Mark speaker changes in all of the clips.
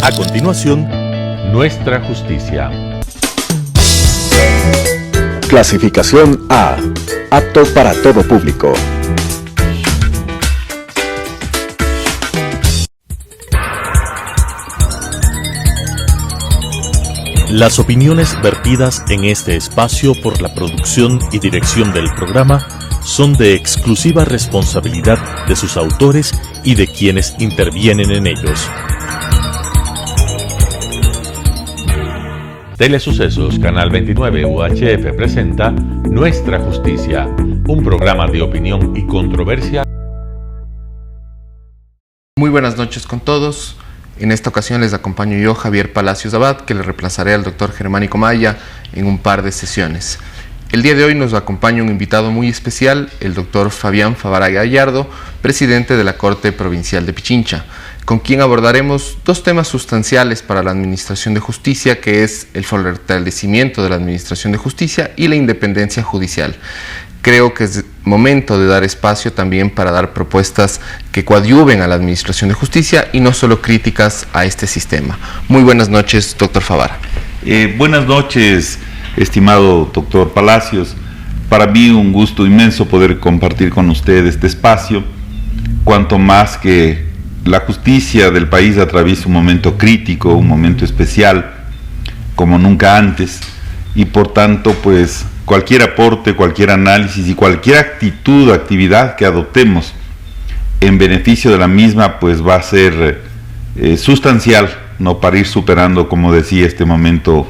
Speaker 1: A continuación,
Speaker 2: Nuestra Justicia.
Speaker 3: Clasificación A. Apto para todo público.
Speaker 1: las opiniones vertidas en este espacio por la producción y dirección del programa son de exclusiva responsabilidad de sus autores y de quienes intervienen en ellos.
Speaker 2: Telesucesos, Canal 29 UHF presenta Nuestra Justicia, un programa de opinión y controversia.
Speaker 4: Muy buenas noches con todos. En esta ocasión les acompaño yo, Javier Palacios Abad, que le reemplazaré al doctor Germánico Maya en un par de sesiones. El día de hoy nos acompaña un invitado muy especial, el doctor Fabián Favara Gallardo, presidente de la Corte Provincial de Pichincha, con quien abordaremos dos temas sustanciales para la Administración de Justicia, que es el fortalecimiento de la Administración de Justicia y la independencia judicial. Creo que es momento de dar espacio también para dar propuestas que coadyuven a la Administración de Justicia y no solo críticas a este sistema. Muy buenas noches, doctor Favara.
Speaker 5: Buenas noches, estimado doctor Palacios. Para mí un gusto inmenso poder compartir con usted este espacio, cuanto más que la justicia del país atraviesa un momento crítico, un momento especial, como nunca antes, y por tanto, pues, cualquier aporte, cualquier análisis y cualquier actitud o actividad que adoptemos en beneficio de la misma, pues va a ser sustancial, ¿no?, para ir superando, como decía, este momento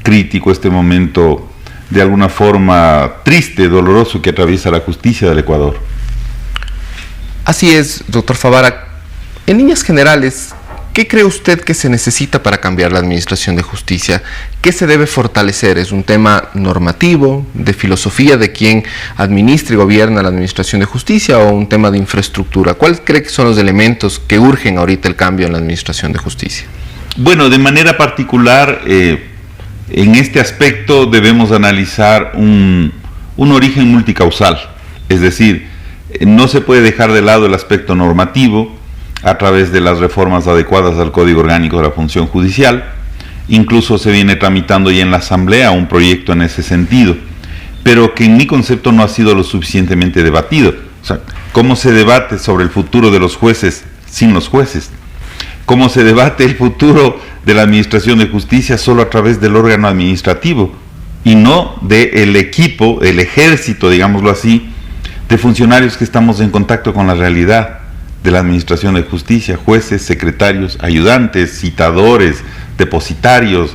Speaker 5: crítico, este momento de alguna forma triste, doloroso que atraviesa la justicia del Ecuador.
Speaker 4: Así es, doctor Favara. En líneas generales, ¿qué cree usted que se necesita para cambiar la Administración de Justicia? ¿Qué se debe fortalecer? ¿Es un tema normativo, de filosofía de quien administra y gobierna la Administración de Justicia, o un tema de infraestructura? ¿Cuál cree que son los elementos que urgen ahorita el cambio en la Administración de Justicia?
Speaker 5: Bueno, de manera particular, en este aspecto debemos analizar un origen multicausal. Es decir, no se puede dejar de lado el aspecto normativo a través de las reformas adecuadas al Código Orgánico de la Función Judicial. Incluso se viene tramitando ya en la Asamblea un proyecto en ese sentido, pero que en mi concepto no ha sido lo suficientemente debatido. O sea, ¿cómo se debate sobre el futuro de los jueces sin los jueces? ¿Cómo se debate el futuro de la Administración de Justicia solo a través del órgano administrativo y no del equipo, el ejército, digámoslo así, de funcionarios que estamos en contacto con la realidad de la Administración de Justicia, jueces, secretarios, ayudantes, citadores, depositarios,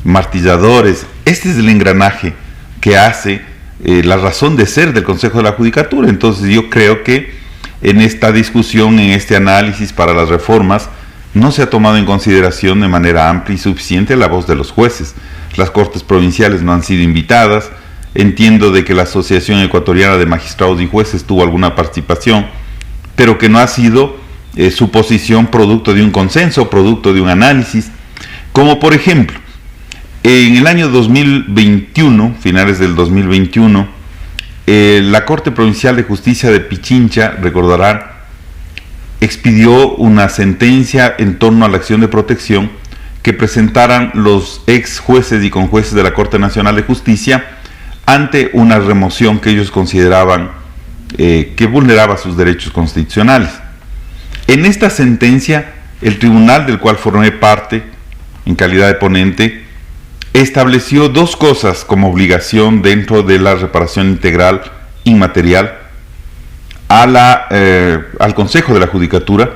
Speaker 5: martilladores? Este es el engranaje que hace la razón de ser del Consejo de la Judicatura. Entonces yo creo que en esta discusión, en este análisis para las reformas, no se ha tomado en consideración de manera amplia y suficiente la voz de los jueces. Las Cortes Provinciales no han sido invitadas. Entiendo de que la Asociación Ecuatoriana de Magistrados y Jueces tuvo alguna participación, pero que no ha sido su posición producto de un consenso, producto de un análisis. Como por ejemplo, en el año 2021, finales del 2021, la Corte Provincial de Justicia de Pichincha, recordarán, expidió una sentencia en torno a la acción de protección que presentaran los ex jueces y conjueces de la Corte Nacional de Justicia ante una remoción que ellos consideraban que vulneraba sus derechos constitucionales. En esta sentencia, el tribunal del cual formé parte en calidad de ponente estableció dos cosas como obligación dentro de la reparación integral inmaterial al Consejo de la Judicatura: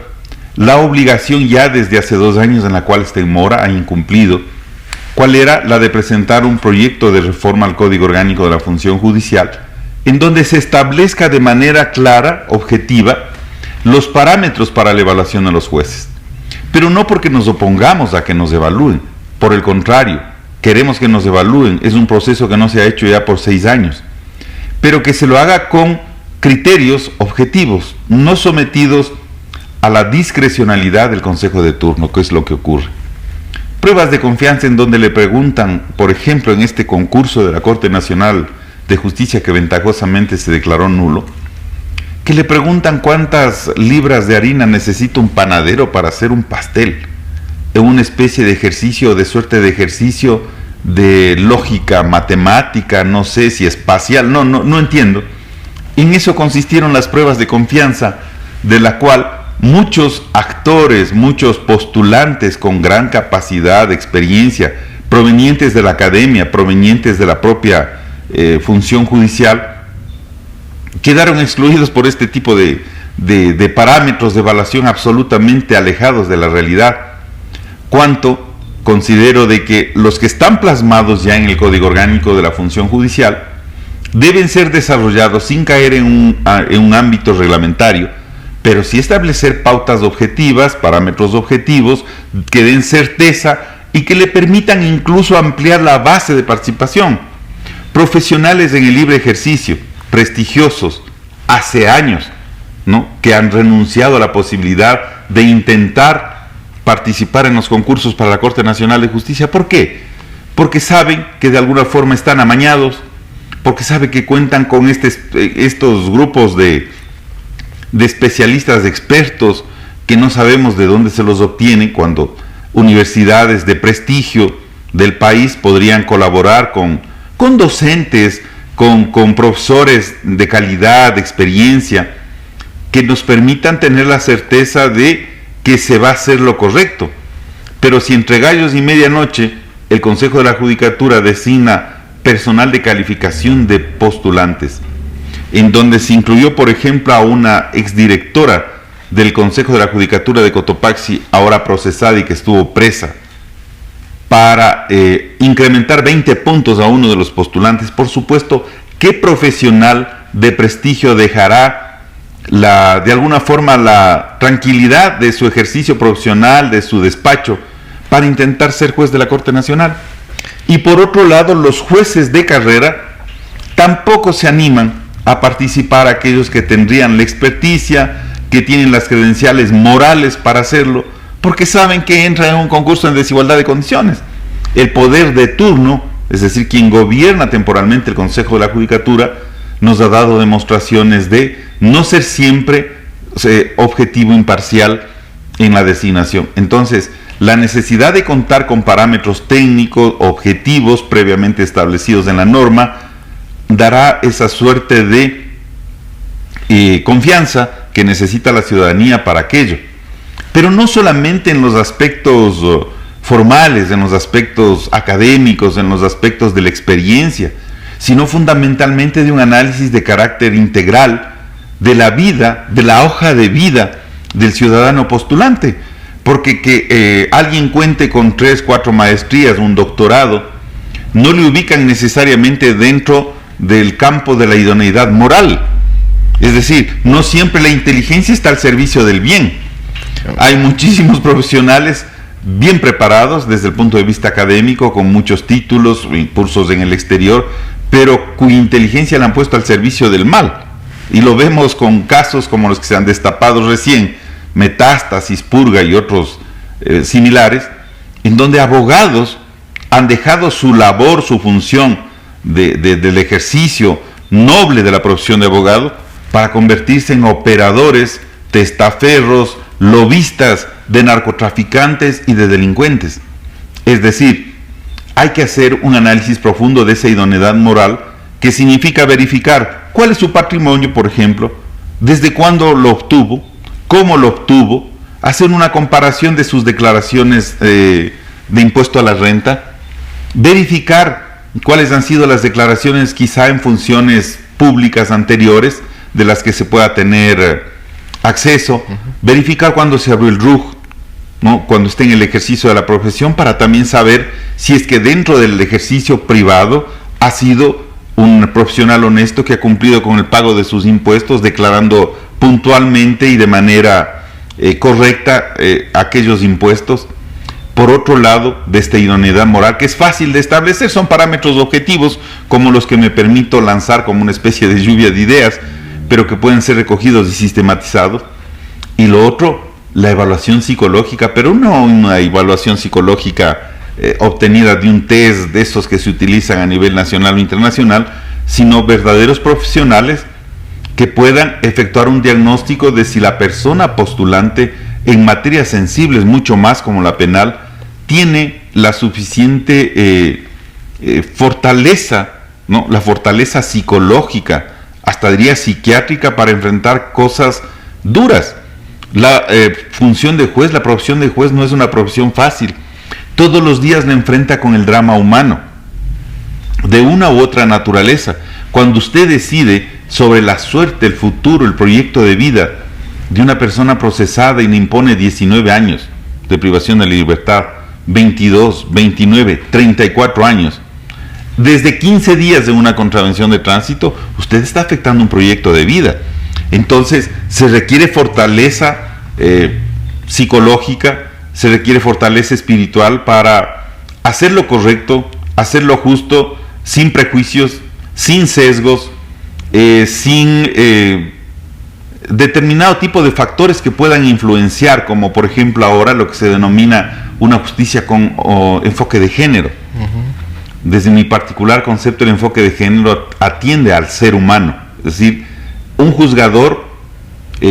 Speaker 5: la obligación ya desde hace 2 años en la cual está en mora, ha incumplido. ¿Cuál era? La de presentar un proyecto de reforma al Código Orgánico de la Función Judicial, en donde se establezca de manera clara, objetiva, los parámetros para la evaluación de los jueces. Pero no porque nos opongamos a que nos evalúen, por el contrario, queremos que nos evalúen. Es un proceso que no se ha hecho ya por 6 años, pero que se lo haga con criterios objetivos, no sometidos a la discrecionalidad del Consejo de turno, que es lo que ocurre. Pruebas de confianza en donde le preguntan, por ejemplo, en este concurso de la Corte Nacional de Justicia que ventajosamente se declaró nulo, que le preguntan cuántas libras de harina necesita un panadero para hacer un pastel. en una especie de ejercicio, de suerte de ejercicio de lógica matemática, no sé si espacial, no entiendo. En eso consistieron las pruebas de confianza, de la cual muchos actores, muchos postulantes con gran capacidad, experiencia, provenientes de la academia, provenientes de la propia función judicial, quedaron excluidos por este tipo de parámetros de evaluación absolutamente alejados de la realidad. Cuanto considero de que los que están plasmados ya en el Código Orgánico de la Función Judicial deben ser desarrollados sin caer en un ámbito reglamentario, pero sí establecer pautas objetivas, parámetros objetivos que den certeza y que le permitan incluso ampliar la base de participación. Profesionales en el libre ejercicio, prestigiosos, hace años, ¿no?, que han renunciado a la posibilidad de intentar participar en los concursos para la Corte Nacional de Justicia. ¿Por qué? Porque saben que de alguna forma están amañados, porque saben que cuentan con estos grupos de especialistas, de expertos, que no sabemos de dónde se los obtienen, cuando universidades de prestigio del país podrían colaborar con docentes, con profesores de calidad, de experiencia, que nos permitan tener la certeza de que se va a hacer lo correcto. Pero si entre gallos y medianoche el Consejo de la Judicatura designa personal de calificación de postulantes, en donde se incluyó, por ejemplo, a una exdirectora del Consejo de la Judicatura de Cotopaxi, ahora procesada y que estuvo presa, para incrementar 20 puntos a uno de los postulantes, por supuesto, ¿qué profesional de prestigio dejará de alguna forma la tranquilidad de su ejercicio profesional, de su despacho, para intentar ser juez de la Corte Nacional? Y por otro lado, los jueces de carrera tampoco se animan a participar, aquellos que tendrían la experticia, que tienen las credenciales morales para hacerlo, porque saben que entran en un concurso en desigualdad de condiciones. El poder de turno, es decir, quien gobierna temporalmente el Consejo de la Judicatura, nos ha dado demostraciones de no ser siempre objetivo, imparcial en la designación. Entonces, la necesidad de contar con parámetros técnicos, objetivos, previamente establecidos en la norma, dará esa suerte de confianza que necesita la ciudadanía para aquello. Pero no solamente en los aspectos formales, en los aspectos académicos, en los aspectos de la experiencia, sino fundamentalmente de un análisis de carácter integral de la vida, de la hoja de vida del ciudadano postulante. Porque que alguien cuente con 3, 4 maestrías, un doctorado, no le ubican necesariamente dentro del campo de la idoneidad moral. Es decir, no siempre la inteligencia está al servicio del bien. Hay muchísimos profesionales bien preparados desde el punto de vista académico, con muchos títulos, cursos en el exterior, pero cuya inteligencia la han puesto al servicio del mal. Y lo vemos con casos como los que se han destapado recién, Metástasis, Purga y otros similares, en donde abogados han dejado su labor, su función del ejercicio noble de la profesión de abogado, para convertirse en operadores, testaferros, lobistas de narcotraficantes y de delincuentes. Es decir, hay que hacer un análisis profundo de esa idoneidad moral, que significa verificar cuál es su patrimonio, por ejemplo, desde cuándo lo obtuvo, cómo lo obtuvo, hacer una comparación de sus declaraciones de impuesto a la renta, verificar cuáles han sido las declaraciones quizá en funciones públicas anteriores de las que se pueda tener acceso, verificar cuándo se abrió el RUJ, ¿no?, cuando esté en el ejercicio de la profesión, para también saber si es que dentro del ejercicio privado ha sido un profesional honesto que ha cumplido con el pago de sus impuestos, declarando puntualmente y de manera correcta aquellos impuestos. Por otro lado, de esta idoneidad moral, que es fácil de establecer, son parámetros objetivos como los que me permito lanzar como una especie de lluvia de ideas, pero que pueden ser recogidos y sistematizados. Y lo otro, la evaluación psicológica, pero no una evaluación psicológica obtenida de un test de esos que se utilizan a nivel nacional o internacional, sino verdaderos profesionales que puedan efectuar un diagnóstico de si la persona postulante en materias sensibles, mucho más como la penal, tiene la suficiente fortaleza, ¿no? La fortaleza psicológica, hasta diría psiquiátrica, para enfrentar cosas duras. La función de juez, la profesión de juez no es una profesión fácil. Todos los días la enfrenta con el drama humano, de una u otra naturaleza. Cuando usted decide sobre la suerte, el futuro, el proyecto de vida de una persona procesada y le impone 19 años de privación de la libertad, 22, 29, 34 años, desde 15 días de una contravención de tránsito, usted está afectando un proyecto de vida. Entonces, se requiere fortaleza psicológica, se requiere fortaleza espiritual para hacer lo correcto, hacer lo justo, sin prejuicios, sin sesgos, sin determinado tipo de factores que puedan influenciar, como por ejemplo ahora lo que se denomina una justicia con enfoque de género. Desde mi particular concepto, el enfoque de género atiende al ser humano. Es decir, un juzgador,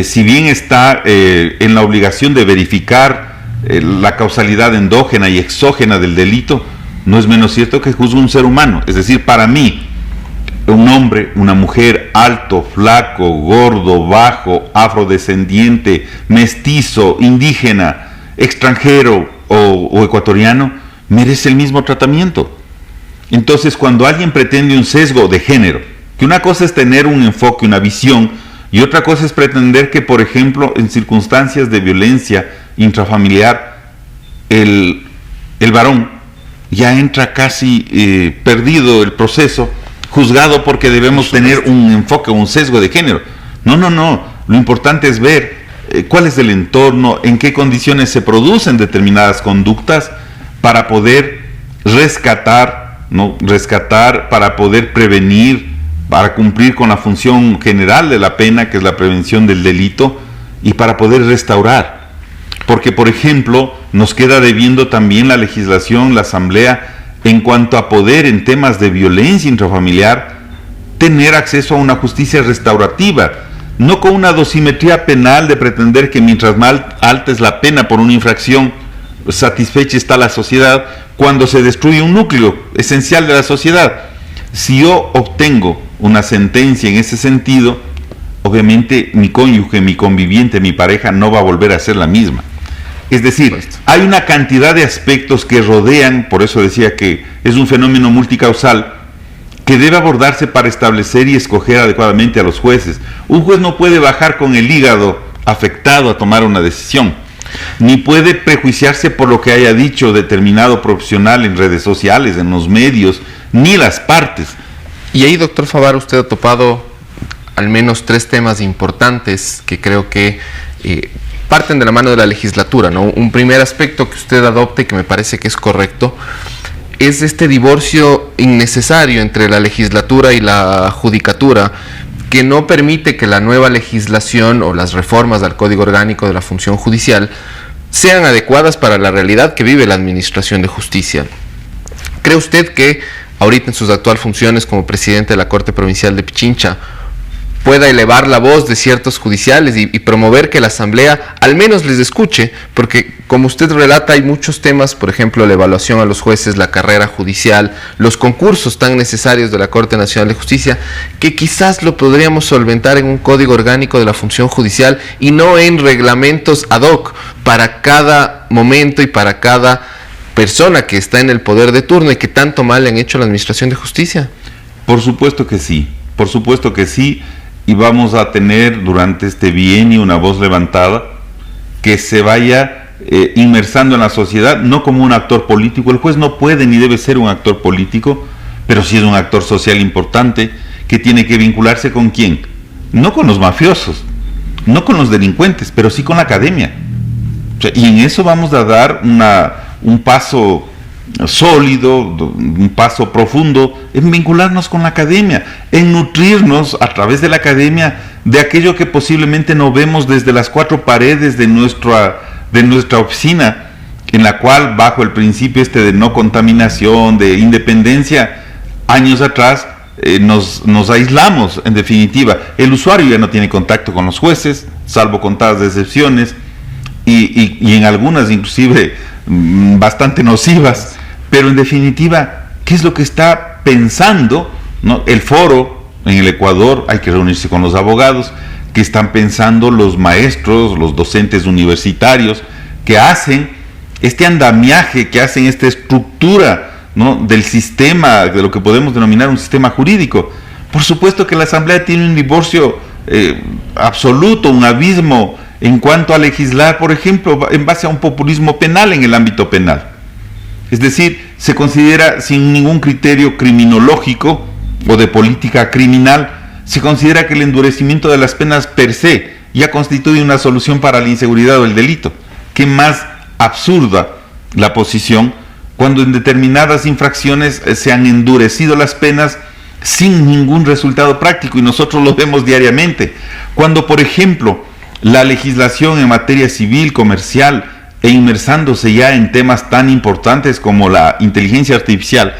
Speaker 5: si bien está en la obligación de verificar la causalidad endógena y exógena del delito, no es menos cierto que juzga un ser humano. Es decir, para mí, un hombre, una mujer, alto, flaco, gordo, bajo, afrodescendiente, mestizo, indígena, extranjero o ecuatoriano, merece el mismo tratamiento. Entonces, cuando alguien pretende un sesgo de género, que una cosa es tener un enfoque, una visión, y otra cosa es pretender que, por ejemplo, en circunstancias de violencia intrafamiliar, el varón ya entra casi perdido el proceso, juzgado porque debemos tener un enfoque, un sesgo de género. No, lo importante es ver cuál es el entorno, en qué condiciones se producen determinadas conductas para poder rescatar, para poder prevenir, para cumplir con la función general de la pena, que es la prevención del delito, y para poder restaurar. Porque, por ejemplo, nos queda debiendo también la legislación, la Asamblea, en cuanto a poder en temas de violencia intrafamiliar, tener acceso a una justicia restaurativa, no con una dosimetría penal de pretender que mientras más alta es la pena por una infracción, satisfecha está la sociedad, cuando se destruye un núcleo esencial de la sociedad. Si yo obtengo una sentencia en ese sentido, obviamente mi cónyuge, mi conviviente, mi pareja no va a volver a ser la misma. Es decir, hay una cantidad de aspectos que rodean, por eso decía que es un fenómeno multicausal, que debe abordarse para establecer y escoger adecuadamente a los jueces. Un juez no puede bajar con el hígado afectado a tomar una decisión, ni puede prejuiciarse por lo que haya dicho determinado profesional en redes sociales, en los medios, ni las partes.
Speaker 4: Y ahí, doctor Favaro, usted ha topado al menos 3 temas importantes que creo que parten de la mano de la legislatura, ¿no? Un primer aspecto que usted adopte, que me parece que es correcto, es este divorcio innecesario entre la legislatura y la judicatura, que no permite que la nueva legislación o las reformas al Código Orgánico de la Función Judicial sean adecuadas para la realidad que vive la Administración de Justicia. ¿Cree usted que ahorita en sus actuales funciones como presidente de la Corte Provincial de Pichincha pueda elevar la voz de ciertos judiciales y promover que la Asamblea al menos les escuche? Porque, como usted relata, hay muchos temas, por ejemplo, la evaluación a los jueces, la carrera judicial, los concursos tan necesarios de la Corte Nacional de Justicia, que quizás lo podríamos solventar en un Código Orgánico de la Función Judicial y no en reglamentos ad hoc para cada momento y para cada persona que está en el poder de turno y que tanto mal le han hecho a la Administración de Justicia.
Speaker 5: Por supuesto que sí, y vamos a tener durante este bienio una voz levantada que se vaya inmersando en la sociedad, no como un actor político. El juez no puede ni debe ser un actor político, pero sí es un actor social importante que tiene que vincularse ¿con quién? No con los mafiosos, no con los delincuentes, pero sí con la academia. O sea, y en eso vamos a dar un paso sólido, un paso profundo en vincularnos con la academia, en nutrirnos a través de la academia de aquello que posiblemente no vemos desde las 4 paredes de nuestra oficina, en la cual, bajo el principio de no contaminación, de independencia, años atrás nos aislamos. En definitiva, el usuario ya no tiene contacto con los jueces, salvo contadas excepciones. y en algunas inclusive bastante nocivas, pero en definitiva, ¿qué es lo que está pensando, ¿no? El foro en el Ecuador? Hay que reunirse con los abogados. ¿Qué están pensando los maestros, los docentes universitarios, que hacen este andamiaje, que hacen esta estructura, ¿no?, del sistema, de lo que podemos denominar un sistema jurídico? Por supuesto que la Asamblea tiene un divorcio absoluto, un abismo en cuanto a legislar, por ejemplo, en base a un populismo penal en el ámbito penal. Es decir, se considera sin ningún criterio criminológico o de política criminal, se considera que el endurecimiento de las penas per se ya constituye una solución para la inseguridad o el delito. ¿Qué más absurda la posición cuando en determinadas infracciones se han endurecido las penas sin ningún resultado práctico? Y nosotros lo vemos diariamente. Cuando, por ejemplo, la legislación en materia civil, comercial, e inmersándose ya en temas tan importantes como la inteligencia artificial,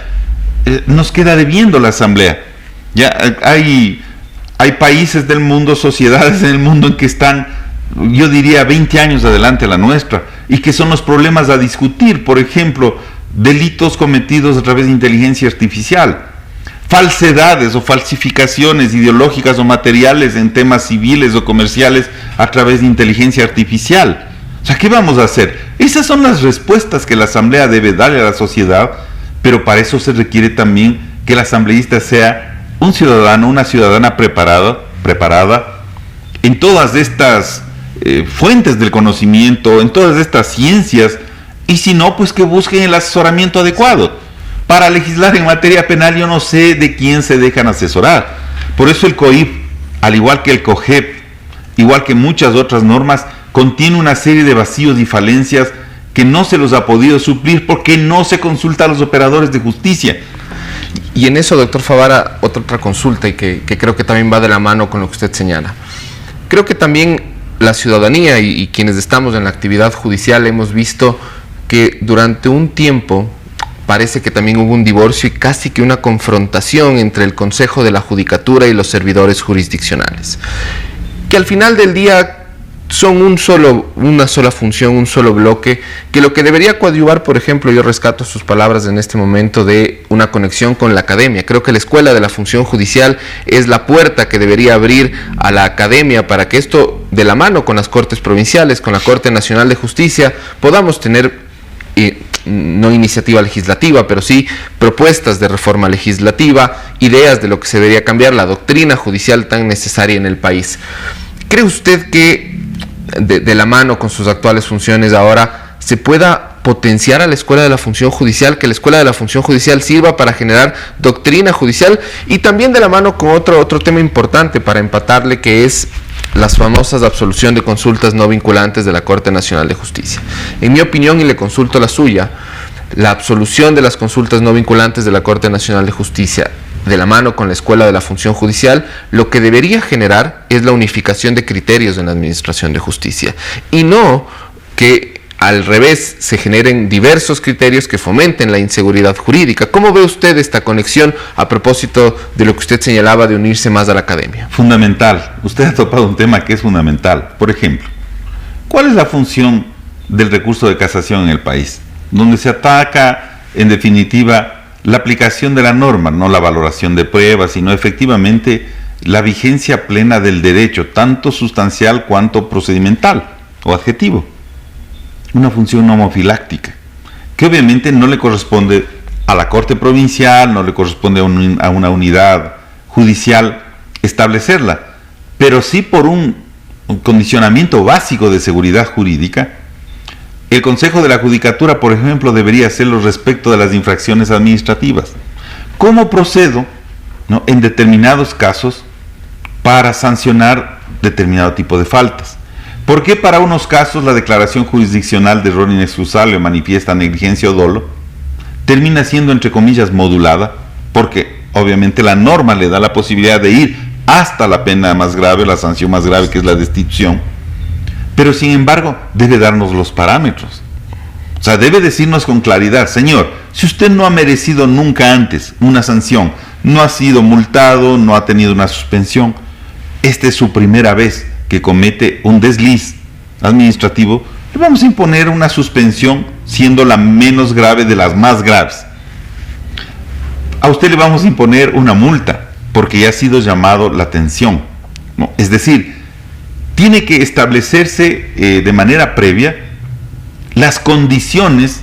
Speaker 5: nos queda debiendo la Asamblea. Ya hay países del mundo, sociedades en el mundo en que están, yo diría, 20 años adelante a la nuestra, y que son los problemas a discutir. Por ejemplo, delitos cometidos a través de inteligencia artificial, falsedades o falsificaciones ideológicas o materiales en temas civiles o comerciales a través de inteligencia artificial. O sea, ¿qué vamos a hacer? Esas son las respuestas que la Asamblea debe darle a la sociedad, pero para eso se requiere también que el asambleísta sea un ciudadano, una ciudadana preparada en todas estas fuentes del conocimiento, en todas estas ciencias, y si no, pues que busquen el asesoramiento adecuado. Para legislar en materia penal yo no sé de quién se dejan asesorar. Por eso el COIP, al igual que el COGEP, igual que muchas otras normas, contiene una serie de vacíos y falencias que no se los ha podido suplir porque no se consulta a los operadores de justicia.
Speaker 4: Y en eso, doctor Favara, otra consulta, y que creo que también va de la mano con lo que usted señala. Creo que también la ciudadanía y quienes estamos en la actividad judicial hemos visto que durante un tiempo parece que también hubo un divorcio y casi que una confrontación entre el Consejo de la Judicatura y los servidores jurisdiccionales, que al final del día son una sola función, un solo bloque, que lo que debería coadyuvar, por ejemplo, yo rescato sus palabras en este momento de una conexión con la academia. Creo que la Escuela de la Función Judicial es la puerta que debería abrir a la academia para que esto, de la mano con las Cortes Provinciales, con la Corte Nacional de Justicia, podamos tener no iniciativa legislativa, pero sí propuestas de reforma legislativa, ideas de lo que se debería cambiar, la doctrina judicial tan necesaria en el país. ¿Cree usted que de la mano con sus actuales funciones ahora se pueda potenciar a la Escuela de la Función Judicial, que la Escuela de la Función Judicial sirva para generar doctrina judicial, y también de la mano con otro tema importante para empatarle, que es las famosas absolución de consultas no vinculantes de la Corte Nacional de Justicia? En mi opinión, y le consulto la suya, la absolución de las consultas no vinculantes de la Corte Nacional de Justicia, de la mano con la Escuela de la Función Judicial, lo que debería generar es la unificación de criterios en la Administración de Justicia, y no que al revés se generen diversos criterios que fomenten la inseguridad jurídica. ¿Cómo ve usted esta conexión a propósito de lo que usted señalaba de unirse más a la academia?
Speaker 5: Fundamental. Usted ha topado un tema que es fundamental. Por ejemplo, ¿cuál es la función del recurso de casación en el país? Donde se ataca, en definitiva, la aplicación de la norma, no la valoración de pruebas, sino efectivamente la vigencia plena del derecho, tanto sustancial cuanto procedimental o adjetivo. Una función homofiláctica, que obviamente no le corresponde a la Corte Provincial, no le corresponde a una unidad judicial establecerla, pero sí por un condicionamiento básico de seguridad jurídica. El Consejo de la Judicatura, por ejemplo, debería hacerlo respecto de las infracciones administrativas. ¿Cómo procedo, ¿no?, en determinados casos para sancionar determinado tipo de faltas? ¿Por qué para unos casos la declaración jurisdiccional de error inexcusable o manifiesta negligencia o dolo termina siendo, entre comillas, modulada? Porque obviamente la norma le da la posibilidad de ir hasta la pena más grave, la sanción más grave, que es la destitución. Pero sin embargo debe darnos los parámetros. O sea, debe decirnos con claridad: señor, si usted no ha merecido nunca antes una sanción, no ha sido multado, no ha tenido una suspensión, esta es su primera vez que comete un desliz administrativo, le vamos a imponer una suspensión siendo la menos grave de las más graves. A usted le vamos a imponer una multa porque ya ha sido llamado la atención, ¿no? Es decir, tiene que establecerse de manera previa las condiciones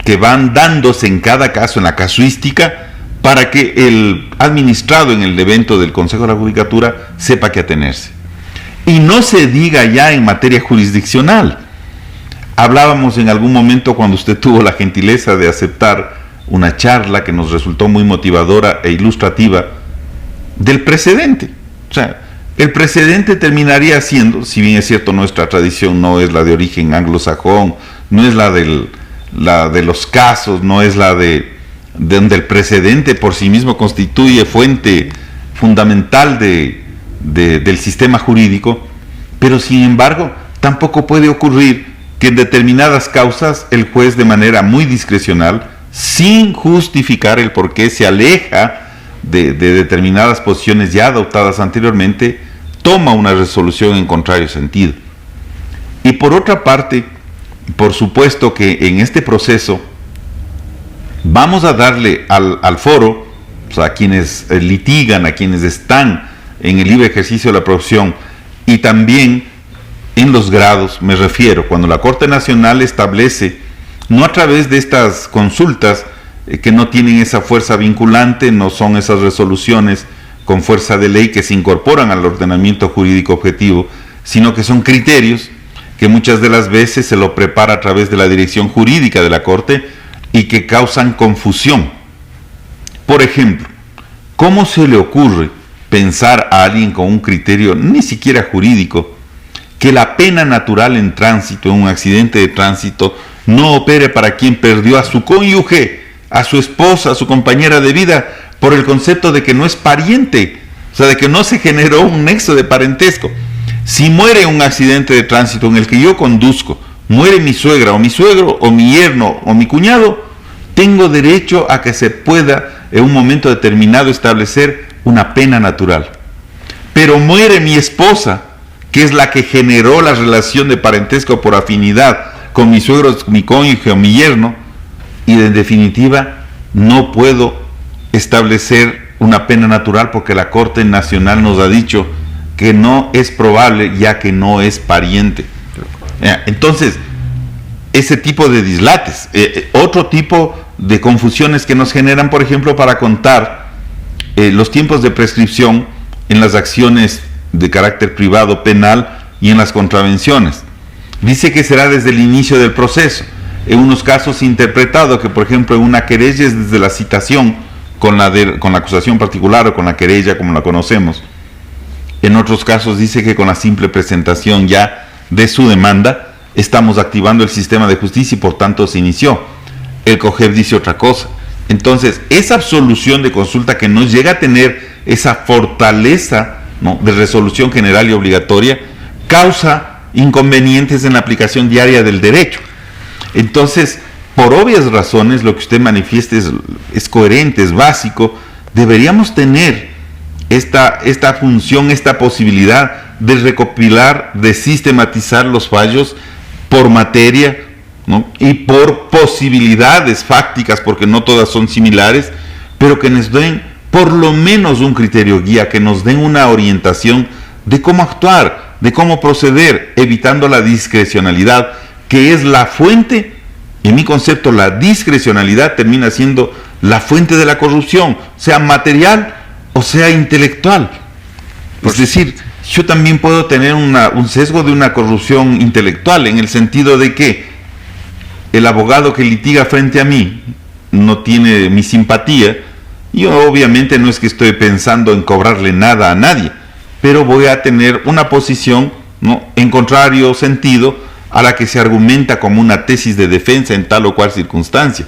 Speaker 5: que van dándose en cada caso, en la casuística, para que el administrado en el evento del Consejo de la Judicatura sepa qué atenerse. Y no se diga ya en materia jurisdiccional. Hablábamos en algún momento, cuando usted tuvo la gentileza de aceptar una charla que nos resultó muy motivadora e ilustrativa, del precedente. O sea, el precedente terminaría siendo, si bien es cierto nuestra tradición no es la de origen anglosajón, no es la de los casos, no es la de donde el precedente por sí mismo constituye fuente fundamental del sistema jurídico, pero sin embargo tampoco puede ocurrir que en determinadas causas el juez, de manera muy discrecional, sin justificar el por qué se aleja de determinadas posiciones ya adoptadas anteriormente, toma una resolución en contrario sentido. Y por otra parte, por supuesto que en este proceso vamos a darle al foro, o sea, a quienes litigan, a quienes están en el libre ejercicio de la profesión, y también en los grados, me refiero, cuando la Corte Nacional establece, no a través de estas consultas que no tienen esa fuerza vinculante, no son esas resoluciones con fuerza de ley que se incorporan al ordenamiento jurídico objetivo, sino que son criterios que muchas de las veces se lo prepara a través de la dirección jurídica de la Corte y que causan confusión. Por ejemplo, ¿cómo se le ocurre pensar a alguien con un criterio ni siquiera jurídico que la pena natural en tránsito, en un accidente de tránsito, no opere para quien perdió a su cónyuge, a su esposa, a su compañera de vida, por el concepto de que no es pariente, o sea, de que no se generó un nexo de parentesco? Si muere en un accidente de tránsito en el que yo conduzco, muere mi suegra o mi suegro o mi yerno o mi cuñado, tengo derecho a que se pueda en un momento determinado establecer una pena natural. Pero muere mi esposa, que es la que generó la relación de parentesco por afinidad con mi suegro, mi cónyuge o mi yerno, y en definitiva no puedo establecer una pena natural porque la Corte Nacional nos ha dicho que no es probable, ya que no es pariente. Entonces, ese tipo de dislates, otro tipo de confusiones que nos generan, por ejemplo, para contar los tiempos de prescripción en las acciones de carácter privado penal y en las contravenciones. Dice que será desde el inicio del proceso. En unos casos interpretado que, por ejemplo, en una querella es desde la citación con la acusación particular o con la querella como la conocemos. En otros casos dice que con la simple presentación ya de su demanda estamos activando el sistema de justicia y por tanto se inició. El COGEP dice otra cosa. Entonces, esa absolución de consulta que no llega a tener esa fortaleza, ¿no?, de resolución general y obligatoria, causa inconvenientes en la aplicación diaria del derecho. Entonces, por obvias razones, lo que usted manifiesta es coherente, es básico. Deberíamos tener esta función, esta posibilidad de recopilar, de sistematizar los fallos por materia, ¿no?, y por posibilidades fácticas, porque no todas son similares, pero que nos den por lo menos un criterio guía, que nos den una orientación de cómo actuar, de cómo proceder, evitando la discrecionalidad, que es la fuente. En mi concepto, la discrecionalidad termina siendo la fuente de la corrupción, sea material o sea intelectual. Es decir, yo también puedo tener un sesgo de una corrupción intelectual, en el sentido de que el abogado que litiga frente a mí no tiene mi simpatía. Yo obviamente no es que estoy pensando en cobrarle nada a nadie, pero voy a tener una posición, ¿no?, en contrario sentido a la que se argumenta como una tesis de defensa en tal o cual circunstancia,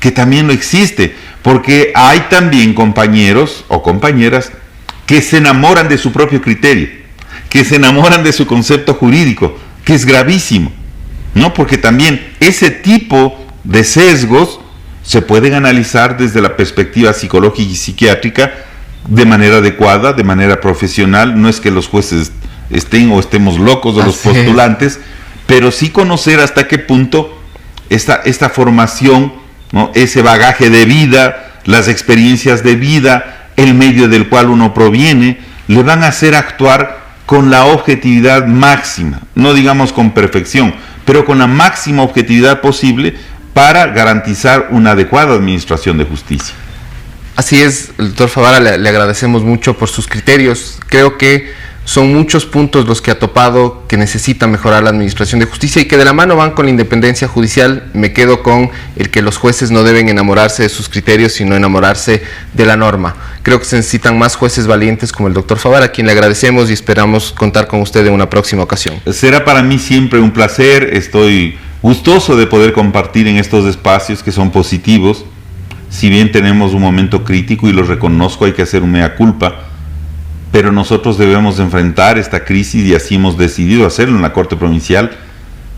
Speaker 5: que también no existe, porque hay también compañeros o compañeras que se enamoran de su propio criterio, que se enamoran de su concepto jurídico, que es gravísimo, ¿no? Porque también ese tipo de sesgos se pueden analizar desde la perspectiva psicológica y psiquiátrica de manera adecuada, de manera profesional. No es que los jueces estén o estemos locos, o los postulantes, pero sí conocer hasta qué punto esta formación, ¿no?, ese bagaje de vida, las experiencias de vida, el medio del cual uno proviene, le van a hacer actuar con la objetividad máxima, no digamos con perfección, pero con la máxima objetividad posible para garantizar una adecuada administración de justicia.
Speaker 4: Así es, doctor Favara, le agradecemos mucho por sus criterios. Creo que son muchos puntos los que ha topado que necesita mejorar la administración de justicia y que de la mano van con la independencia judicial. Me quedo con el que los jueces no deben enamorarse de sus criterios, sino enamorarse de la norma. Creo que se necesitan más jueces valientes como el doctor Favara, a quien le agradecemos y esperamos contar con usted en una próxima ocasión.
Speaker 5: Será para mí siempre un placer, estoy gustoso de poder compartir en estos espacios que son positivos. Si bien tenemos un momento crítico y lo reconozco, hay que hacer un mea culpa, pero nosotros debemos enfrentar esta crisis y así hemos decidido hacerlo en la Corte Provincial.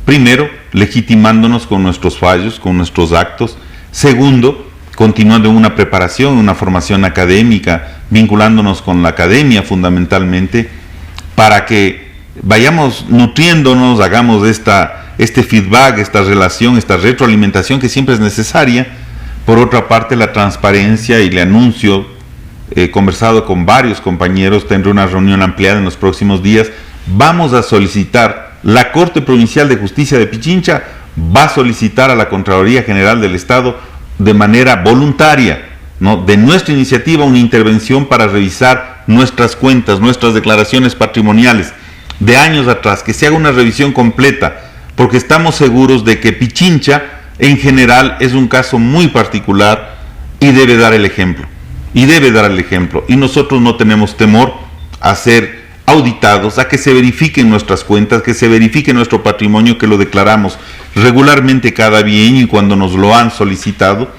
Speaker 5: Primero, legitimándonos con nuestros fallos, con nuestros actos. Segundo, continuando en una preparación, una formación académica, vinculándonos con la academia fundamentalmente, para que vayamos nutriéndonos, hagamos este feedback, esta relación, esta retroalimentación que siempre es necesaria. Por otra parte, la transparencia, y le anuncio, he conversado con varios compañeros, tendré una reunión ampliada en los próximos días, vamos a solicitar, la Corte Provincial de Justicia de Pichincha va a solicitar a la Contraloría General del Estado de manera voluntaria, ¿no?, de nuestra iniciativa, una intervención para revisar nuestras cuentas, nuestras declaraciones patrimoniales de años atrás, que se haga una revisión completa, porque estamos seguros de que Pichincha en general es un caso muy particular y debe dar el ejemplo. Y nosotros no tenemos temor a ser auditados, a que se verifiquen nuestras cuentas, que se verifique nuestro patrimonio, que lo declaramos regularmente cada bienio y cuando nos lo han solicitado,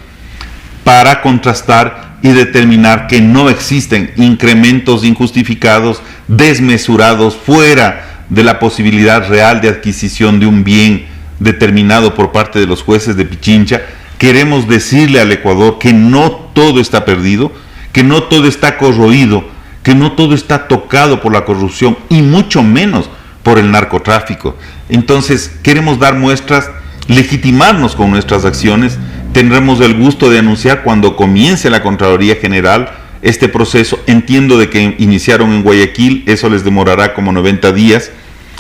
Speaker 5: para contrastar y determinar que no existen incrementos injustificados, desmesurados, fuera de la posibilidad real de adquisición de un bien determinado por parte de los jueces de Pichincha. Queremos decirle al Ecuador que no todo está perdido, que no todo está corroído, que no todo está tocado por la corrupción y mucho menos por el narcotráfico. Entonces queremos dar muestras, legitimarnos con nuestras acciones. Tendremos el gusto de anunciar cuando comience la Contraloría General este proceso. Entiendo de que iniciaron en Guayaquil, eso les demorará como 90 días.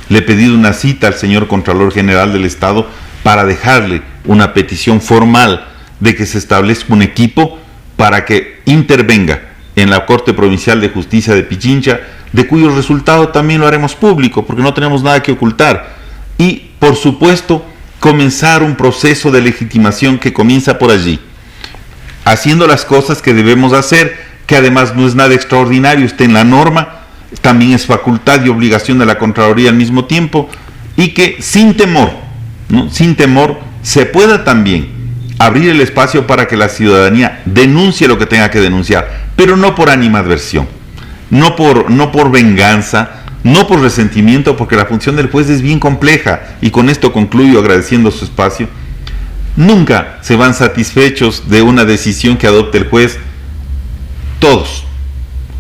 Speaker 5: Le he pedido una cita al señor Contralor General del Estado para dejarle una petición formal de que se establezca un equipo para que intervenga en la Corte Provincial de Justicia de Pichincha, de cuyo resultado también lo haremos público, porque no tenemos nada que ocultar. Y, por supuesto, comenzar un proceso de legitimación que comienza por allí, haciendo las cosas que debemos hacer, que además no es nada extraordinario, está en la norma, también es facultad y obligación de la Contraloría al mismo tiempo, y que sin temor, ¿no?, sin temor, se pueda también abrir el espacio para que la ciudadanía denuncie lo que tenga que denunciar, pero no por animadversión, no por venganza, no por resentimiento, porque la función del juez es bien compleja, y con esto concluyo agradeciendo su espacio. Nunca se van satisfechos de una decisión que adopte el juez todos.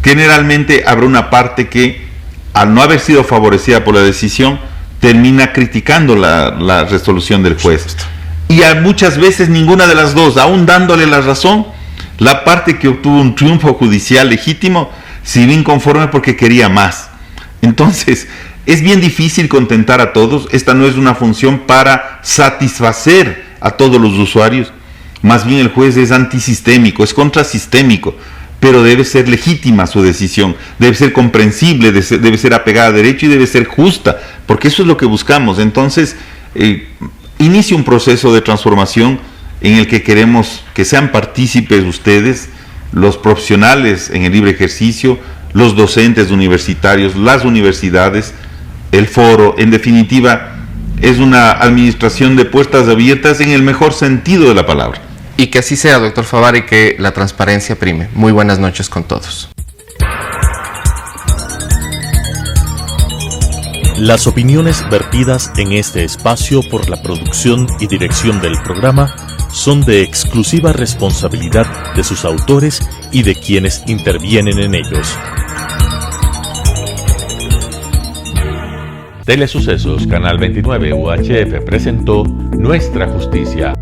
Speaker 5: Generalmente habrá una parte que, al no haber sido favorecida por la decisión, termina criticando la resolución del juez. Y muchas veces ninguna de las dos, aún dándole la razón, la parte que obtuvo un triunfo judicial legítimo, se ve inconforme porque quería más. Entonces, es bien difícil contentar a todos. Esta no es una función para satisfacer a todos los usuarios. Más bien el juez es antisistémico, es contrasistémico, pero debe ser legítima su decisión, debe ser comprensible, debe ser apegada a derecho y debe ser justa, porque eso es lo que buscamos. Entonces, inicia un proceso de transformación en el que queremos que sean partícipes ustedes, los profesionales en el libre ejercicio, los docentes universitarios, las universidades, el foro. En definitiva, es una administración de puertas abiertas en el mejor sentido de la palabra.
Speaker 4: Y que así sea, doctor Favara, y que la transparencia prime. Muy buenas noches con todos.
Speaker 1: Las opiniones vertidas en este espacio por la producción y dirección del programa son de exclusiva responsabilidad de sus autores y de quienes intervienen en ellos.
Speaker 2: Telesucesos, Canal 29 UHF presentó Nuestra Justicia,